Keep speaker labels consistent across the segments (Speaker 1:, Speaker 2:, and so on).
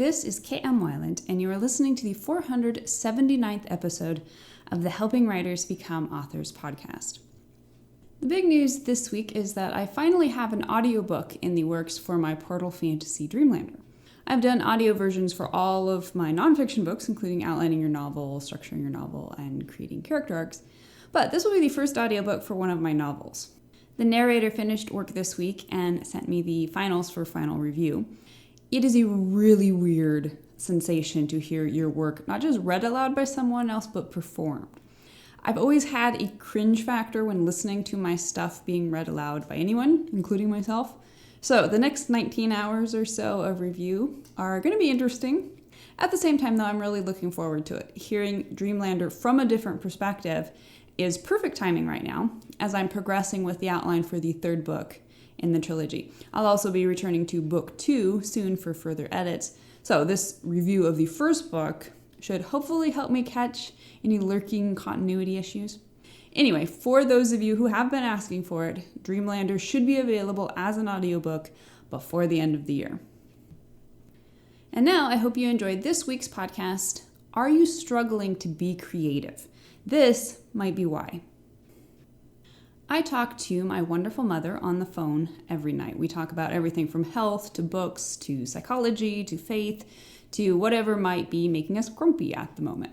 Speaker 1: This is K.M. Weiland, and you are listening to the 479th episode of the Helping Writers Become Authors podcast. The big news this week is that I finally have an audiobook in the works for my Portal Fantasy Dreamlander. I've done audio versions for all of my nonfiction books, including outlining your novel, structuring your novel, and creating character arcs, but this will be the first audiobook for one of my novels. The narrator finished work this week and sent me the finals for final review. It is a really weird sensation to hear your work not just read aloud by someone else, but performed. I've always had a cringe factor when listening to my stuff being read aloud by anyone, including myself. So the next 19 hours or so of review are going to be interesting. At the same time, though, I'm really looking forward to it. Hearing Dreamlander from a different perspective is perfect timing right now, as I'm progressing with the outline for the third book in the trilogy. I'll also be returning to book 2 soon for further edits. So this review of the first book should hopefully help me catch any lurking continuity issues. Anyway, for those of you who have been asking for it, Dreamlander should be available as an audiobook before the end of the year. And now I hope you enjoyed this week's podcast, Are You Struggling to Be Creative? This might be why. I talk to my wonderful mother on the phone every night. We talk about everything from health to books to psychology to faith to whatever might be making us grumpy at the moment.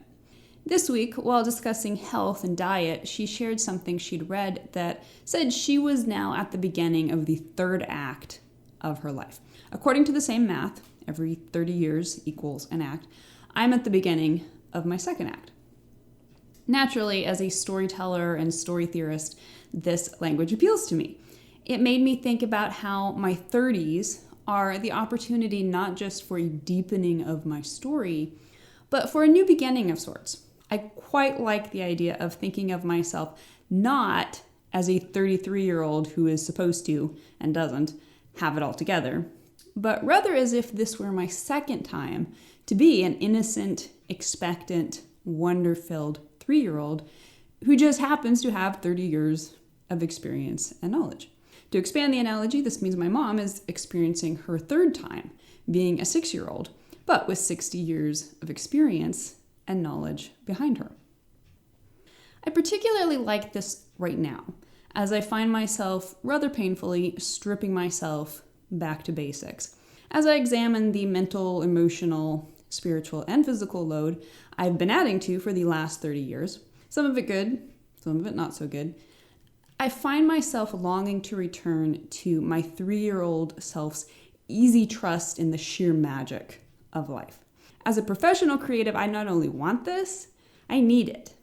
Speaker 1: This week, while discussing health and diet, she shared something she'd read that said she was now at the beginning of the third act of her life. According to the same math, every 30 years equals an act, I'm at the beginning of my second act. Naturally, as a storyteller and story theorist, this language appeals to me. It made me think about how my 30s are the opportunity not just for a deepening of my story, but for a new beginning of sorts. I quite like the idea of thinking of myself not as a 33-year-old who is supposed to, and doesn't, have it all together, but rather as if this were my second time to be an innocent, expectant, wonder-filled 3-year-old who just happens to have 30 years of experience and knowledge. To expand the analogy, this means my mom is experiencing her third time being a 6-year-old, but with 60 years of experience and knowledge behind her. I particularly like this right now, as I find myself rather painfully stripping myself back to basics. As I examine the mental, emotional, spiritual, and physical load I've been adding to for the last 30 years, some of it good, some of it not so good, I find myself longing to return to my 3-year-old self's easy trust in the sheer magic of life. As a professional creative, I not only want this, I need it.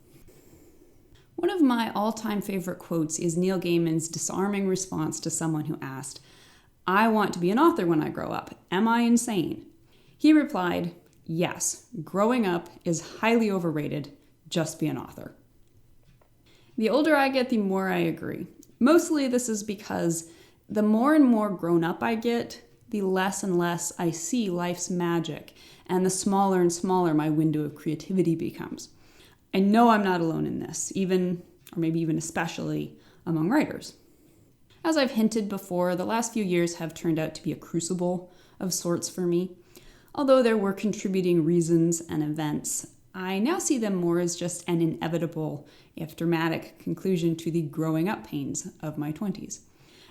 Speaker 1: One of my all-time favorite quotes is Neil Gaiman's disarming response to someone who asked, "I want to be an author when I grow up. Am I insane?" He replied, "Yes, growing up is highly overrated. Just be an author." The older I get, the more I agree. Mostly this is because the more and more grown up I get, the less and less I see life's magic, and the smaller and smaller my window of creativity becomes. I know I'm not alone in this, even, or maybe even especially, among writers. As I've hinted before, the last few years have turned out to be a crucible of sorts for me. Although there were contributing reasons and events, I now see them more as just an inevitable, if dramatic, conclusion to the growing up pains of my 20s.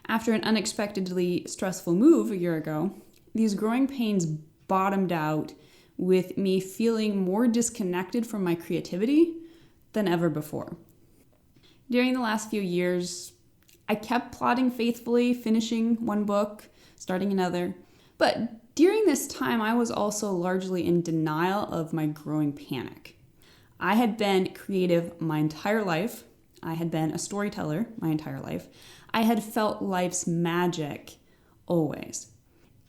Speaker 1: After an unexpectedly stressful move a year ago, these growing pains bottomed out with me feeling more disconnected from my creativity than ever before. During the last few years, I kept plodding faithfully, finishing one book, starting another, but during this time, I was also largely in denial of my growing panic. I had been creative my entire life. I had been a storyteller my entire life. I had felt life's magic always.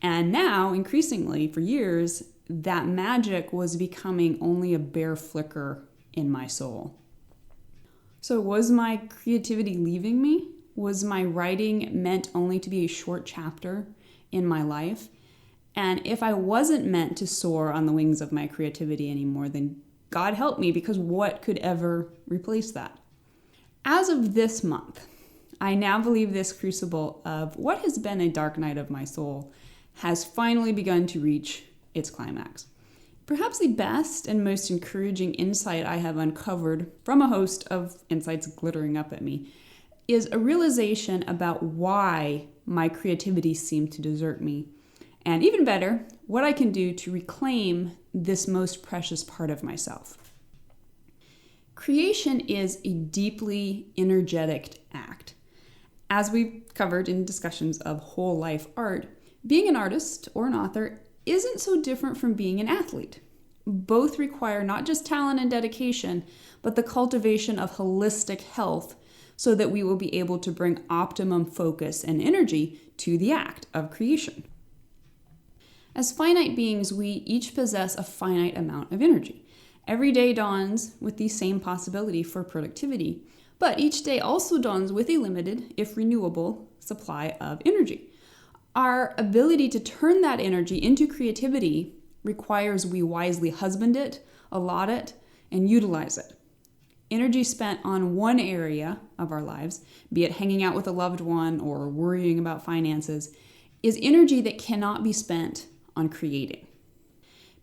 Speaker 1: And now, increasingly, for years, that magic was becoming only a bare flicker in my soul. So was my creativity leaving me? Was my writing meant only to be a short chapter in my life? And if I wasn't meant to soar on the wings of my creativity anymore, then God help me, because what could ever replace that? As of this month, I now believe this crucible of what has been a dark night of my soul has finally begun to reach its climax. Perhaps the best and most encouraging insight I have uncovered from a host of insights glittering up at me is a realization about why my creativity seemed to desert me. And even better, what I can do to reclaim this most precious part of myself. Creation is a deeply energetic act. As we've covered in discussions of whole life art, being an artist or an author isn't so different from being an athlete. Both require not just talent and dedication, but the cultivation of holistic health so that we will be able to bring optimum focus and energy to the act of creation. As finite beings, we each possess a finite amount of energy. Every day dawns with the same possibility for productivity, but each day also dawns with a limited, if renewable, supply of energy. Our ability to turn that energy into creativity requires we wisely husband it, allot it, and utilize it. Energy spent on one area of our lives, be it hanging out with a loved one or worrying about finances, is energy that cannot be spent on creating.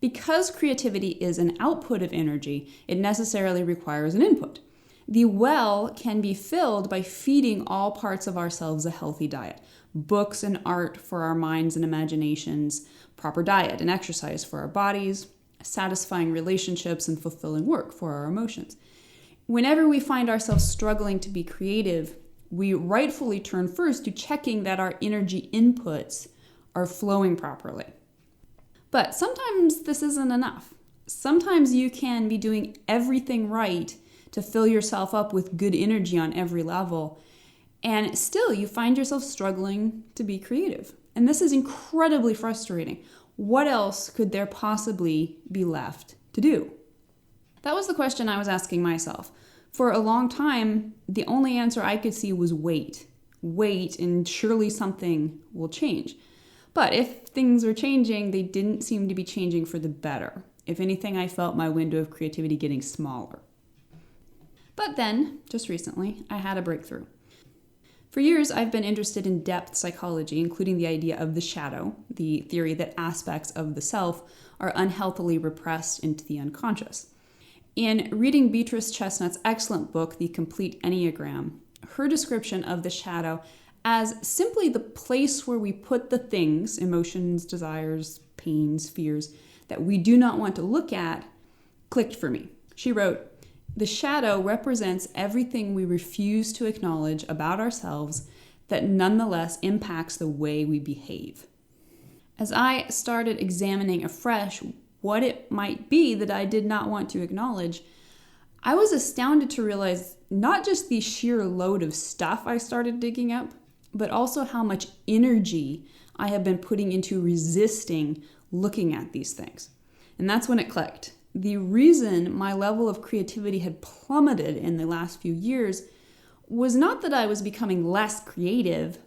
Speaker 1: Because creativity is an output of energy, it necessarily requires an input. The well can be filled by feeding all parts of ourselves a healthy diet. Books and art for our minds and imaginations, proper diet and exercise for our bodies, satisfying relationships and fulfilling work for our emotions. Whenever we find ourselves struggling to be creative, we rightfully turn first to checking that our energy inputs are flowing properly. But sometimes this isn't enough. Sometimes you can be doing everything right to fill yourself up with good energy on every level, and still you find yourself struggling to be creative. And this is incredibly frustrating. What else could there possibly be left to do? That was the question I was asking myself. For a long time, the only answer I could see was wait. Wait, and surely something will change. But if things were changing, they didn't seem to be changing for the better. If anything, I felt my window of creativity getting smaller. But then, just recently, I had a breakthrough. For years, I've been interested in depth psychology, including the idea of the shadow, the theory that aspects of the self are unhealthily repressed into the unconscious. In reading Beatrice Chestnut's excellent book, The Complete Enneagram, her description of the shadow as simply the place where we put the things, emotions, desires, pains, fears, that we do not want to look at, clicked for me. She wrote, "The shadow represents everything we refuse to acknowledge about ourselves that nonetheless impacts the way we behave." As I started examining afresh what it might be that I did not want to acknowledge, I was astounded to realize not just the sheer load of stuff I started digging up, but also how much energy I have been putting into resisting looking at these things. And that's when it clicked. The reason my level of creativity had plummeted in the last few years was not that I was becoming less creative,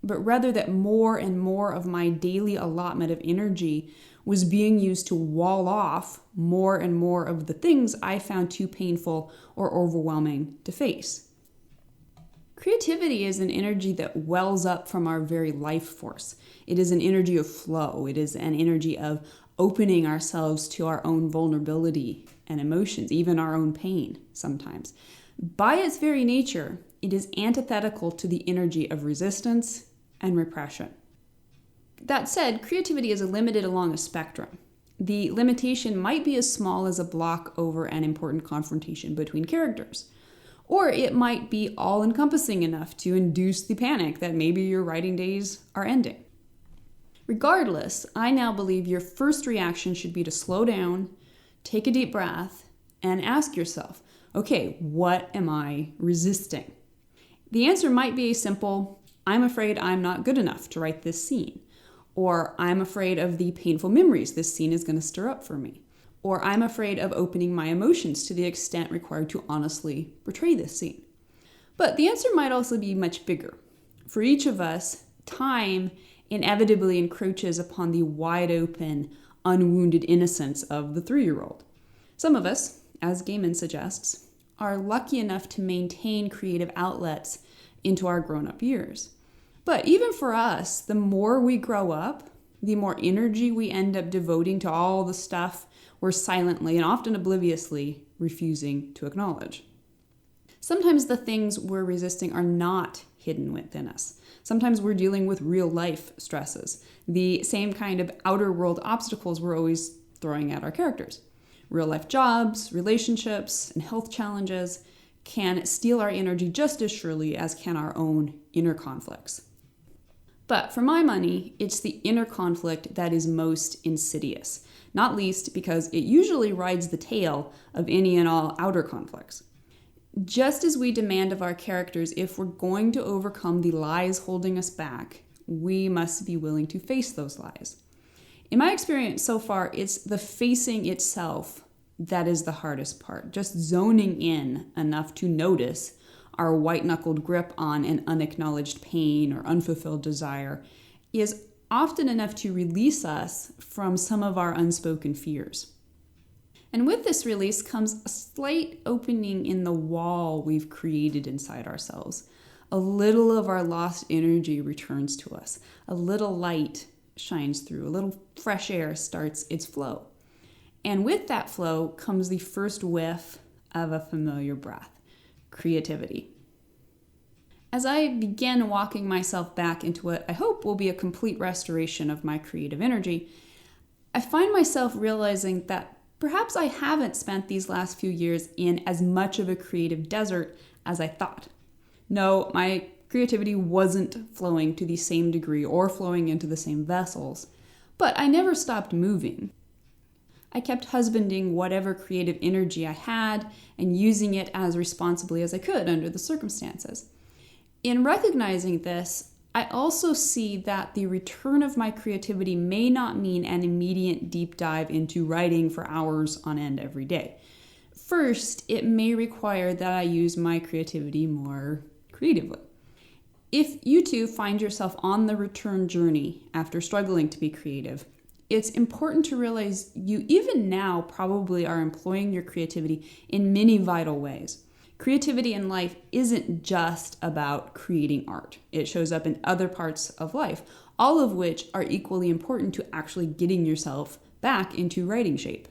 Speaker 1: but rather that more and more of my daily allotment of energy was being used to wall off more and more of the things I found too painful or overwhelming to face. Creativity is an energy that wells up from our very life force. It is an energy of flow. It is an energy of opening ourselves to our own vulnerability and emotions, even our own pain sometimes. By its very nature, it is antithetical to the energy of resistance and repression. That said, creativity is limited along a spectrum. The limitation might be as small as a block over an important confrontation between characters. Or it might be all-encompassing enough to induce the panic that maybe your writing days are ending. Regardless, I now believe your first reaction should be to slow down, take a deep breath, and ask yourself, okay, what am I resisting? The answer might be a simple, I'm afraid I'm not good enough to write this scene. Or I'm afraid of the painful memories this scene is going to stir up for me. Or I'm afraid of opening my emotions to the extent required to honestly portray this scene. But the answer might also be much bigger. For each of us, time inevitably encroaches upon the wide open, unwounded innocence of the 3-year-old. Some of us, as Gaiman suggests, are lucky enough to maintain creative outlets into our grown-up years. But even for us, the more we grow up, the more energy we end up devoting to all the stuff we're silently and often obliviously refusing to acknowledge. Sometimes the things we're resisting are not hidden within us. Sometimes we're dealing with real life stresses, the same kind of outer world obstacles we're always throwing at our characters. Real life jobs, relationships, and health challenges can steal our energy just as surely as can our own inner conflicts. But for my money, it's the inner conflict that is most insidious, not least because it usually rides the tail of any and all outer conflicts. Just as we demand of our characters, if we're going to overcome the lies holding us back, we must be willing to face those lies. In my experience so far, it's the facing itself that is the hardest part. Just zoning in enough to notice our white-knuckled grip on an unacknowledged pain or unfulfilled desire is often enough to release us from some of our unspoken fears. And with this release comes a slight opening in the wall we've created inside ourselves. A little of our lost energy returns to us. A little light shines through. A little fresh air starts its flow. And with that flow comes the first whiff of a familiar breath: creativity. As I begin walking myself back into what I hope will be a complete restoration of my creative energy, I find myself realizing that perhaps I haven't spent these last few years in as much of a creative desert as I thought. No, my creativity wasn't flowing to the same degree or flowing into the same vessels, but I never stopped moving. I kept husbanding whatever creative energy I had and using it as responsibly as I could under the circumstances. In recognizing this, I also see that the return of my creativity may not mean an immediate deep dive into writing for hours on end every day. First, it may require that I use my creativity more creatively. If you too find yourself on the return journey after struggling to be creative, it's important to realize you even now probably are employing your creativity in many vital ways. Creativity in life isn't just about creating art. It shows up in other parts of life, all of which are equally important to actually getting yourself back into writing shape.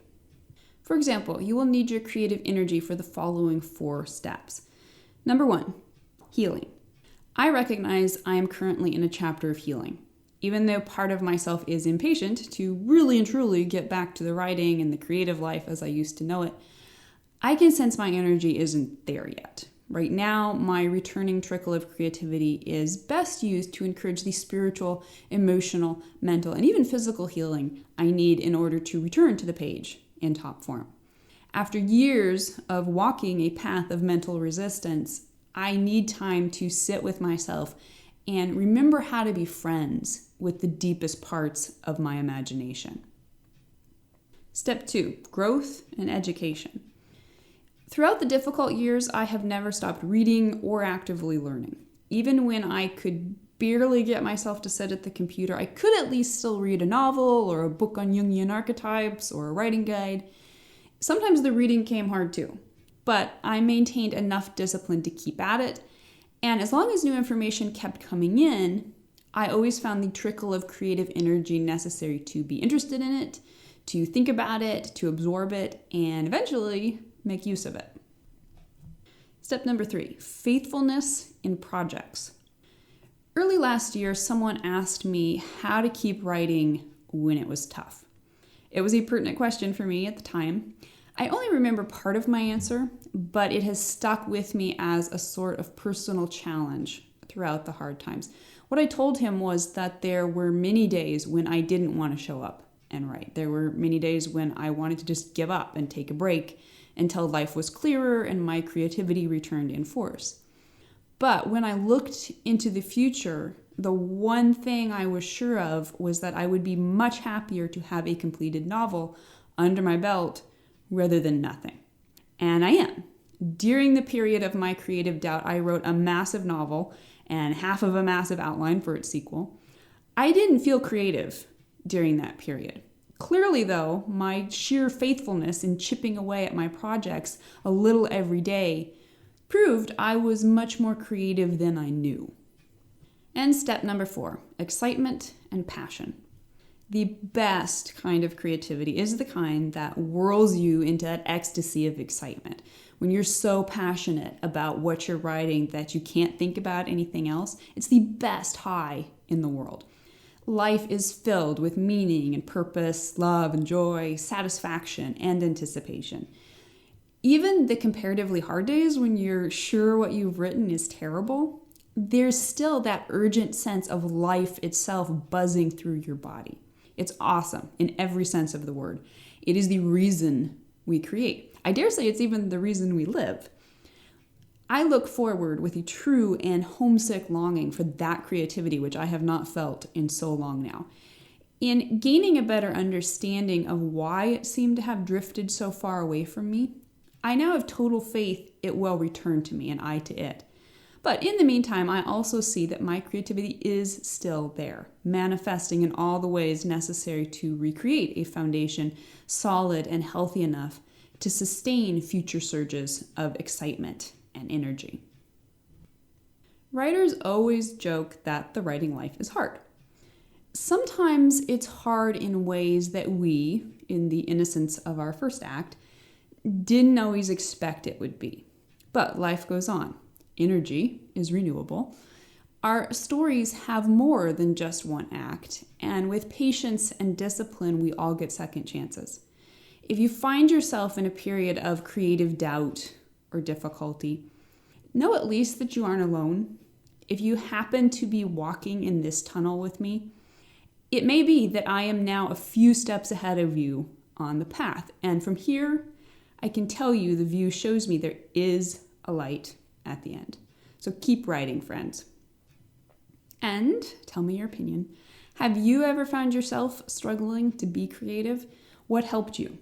Speaker 1: For example, you will need your creative energy for the following 4 steps. Number 1, healing. I recognize I am currently in a chapter of healing. Even though part of myself is impatient to really and truly get back to the writing and the creative life as I used to know it, I can sense my energy isn't there yet. Right now, my returning trickle of creativity is best used to encourage the spiritual, emotional, mental, and even physical healing I need in order to return to the page in top form. After years of walking a path of mental resistance, I need time to sit with myself and remember how to be friends with the deepest parts of my imagination. Step 2, growth and education. Throughout the difficult years, I have never stopped reading or actively learning. Even when I could barely get myself to sit at the computer, I could at least still read a novel or a book on Jungian archetypes or a writing guide. Sometimes the reading came hard too, but I maintained enough discipline to keep at it. And as long as new information kept coming in, I always found the trickle of creative energy necessary to be interested in it, to think about it, to absorb it, and eventually make use of it. Step number 3, faithfulness in projects. Early last year, someone asked me how to keep writing when it was tough. It was a pertinent question for me at the time. I only remember part of my answer, but it has stuck with me as a sort of personal challenge throughout the hard times. What I told him was that there were many days when I didn't want to show up and write. There were many days when I wanted to just give up and take a break until life was clearer and my creativity returned in force. But when I looked into the future, the one thing I was sure of was that I would be much happier to have a completed novel under my belt rather than nothing. And I am. During the period of my creative doubt, I wrote a massive novel and half of a massive outline for its sequel. I didn't feel creative during that period. Clearly, though, my sheer faithfulness in chipping away at my projects a little every day proved I was much more creative than I knew. And step number 4, excitement and passion. The best kind of creativity is the kind that whirls you into that ecstasy of excitement. When you're so passionate about what you're writing that you can't think about anything else, it's the best high in the world. Life is filled with meaning and purpose, love and joy, satisfaction and anticipation. Even the comparatively hard days when you're sure what you've written is terrible, there's still that urgent sense of life itself buzzing through your body. It's awesome in every sense of the word. It is the reason we create. I dare say it's even the reason we live. I look forward with a true and homesick longing for that creativity, which I have not felt in so long now. In gaining a better understanding of why it seemed to have drifted so far away from me, I now have total faith it will return to me and I to it. But in the meantime, I also see that my creativity is still there, manifesting in all the ways necessary to recreate a foundation solid and healthy enough to sustain future surges of excitement and energy. Writers always joke that the writing life is hard. Sometimes it's hard in ways that we, in the innocence of our first act, didn't always expect it would be. But life goes on. Energy is renewable. Our stories have more than just one act, and with patience and discipline, we all get second chances. If you find yourself in a period of creative doubt or difficulty, know at least that you aren't alone. If you happen to be walking in this tunnel with me, it may be that I am now a few steps ahead of you on the path, and from here, I can tell you the view shows me there is a light at the end. So keep writing, friends. And tell me your opinion. Have you ever found yourself struggling to be creative? What helped you?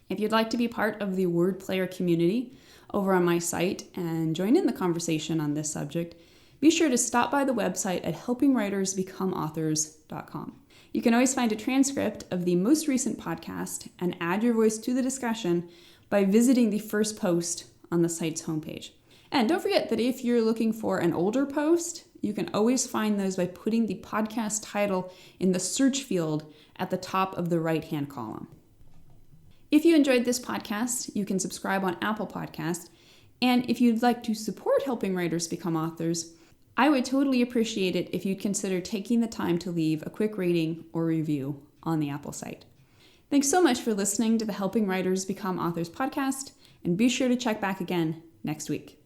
Speaker 1: If you'd like to be part of the Word Player community over on my site and join in the conversation on this subject, be sure to stop by the website at helpingwritersbecomeauthors.com. You can always find a transcript of the most recent podcast and add your voice to the discussion by visiting the first post on the site's homepage. And don't forget that if you're looking for an older post, you can always find those by putting the podcast title in the search field at the top of the right-hand column. If you enjoyed this podcast, you can subscribe on Apple Podcasts. And if you'd like to support Helping Writers Become Authors, I would totally appreciate it if you'd consider taking the time to leave a quick rating or review on the Apple site. Thanks so much for listening to the Helping Writers Become Authors podcast, and be sure to check back again next week.